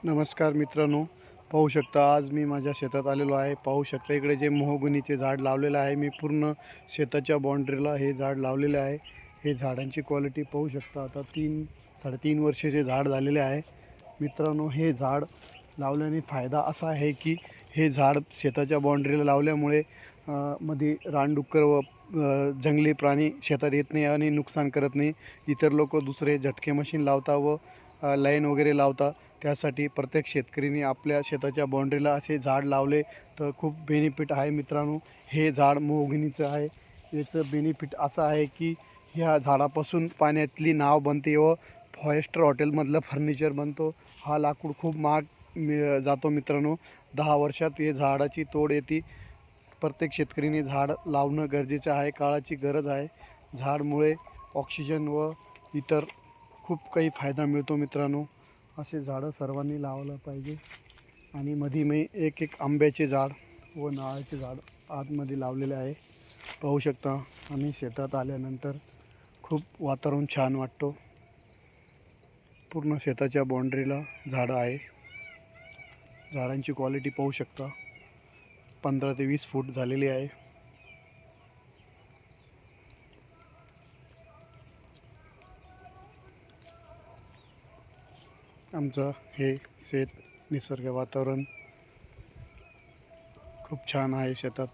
नमस्कार मित्रांनो, पाहू शकता आज मी माझ्या शेतात आलेलो आहे. पाहू शकता इकडे जे मोहगुनीचे झाड लावलेलं आहे. मी पूर्ण शेताच्या बाउंड्रीला हे झाड लावलेले आहे. हे झाडांची क्वालिटी पाहू शकता. आता 3-3.5 वर्षाचे झाड झालेले आहे. मित्रांनो, हे झाड लावल्याने फायदा असा आहे की हे झाड शेताच्या बाउंड्रीला लावल्यामुळे मध्ये रानडुक्कर व जंगली प्राणी शेतात येत नाही आणि नुकसान करत नाही. इतर लोक दुसरे झटके मशीन लावता व लाईन वगैरे लावता. त्यासाठी प्रत्येक शेतकरीने आपल्या शेताच्या बाउंड्रीला असे झाड लावले तर खूप बेनिफिट आहे. मित्रांनो, हे झाड मोहगुनीचं आहे. याचं बेनिफिट असं आहे की ह्या झाडापासून पाण्यातली नाव बनते व फॉरेस्टर हॉटेलमधलं फर्निचर बनतो. हा लाकूड खूप महाग जातो मित्रांनो. 10 वर्षात हे झाडाची तोड येते. प्रत्येक शेतकरीने झाड लावणं गरजेचं आहे. काळाची गरज आहे. झाडमुळे ऑक्सिजन व इतर खूप काही फायदा मिळतो मित्रांनो. असे झाडं सर्वांनी लावलं पाहिजे. आणि मध्ये मी एक आंब्याचे झाड व नारळाचे झाड आतमध्ये लावलेले आहे. पाहू शकता. आणि शेतात आल्यानंतर खूप वातावरण छान वाटतो. पूर्ण शेताच्या बाउंड्रीला झाडं आहे. झाडांची क्वालिटी पाहू शकता. 15 ते 20 फूट झालेली आहे. आमचं हे शेत निसर्ग वातावरण खूप छान आहे शेतात.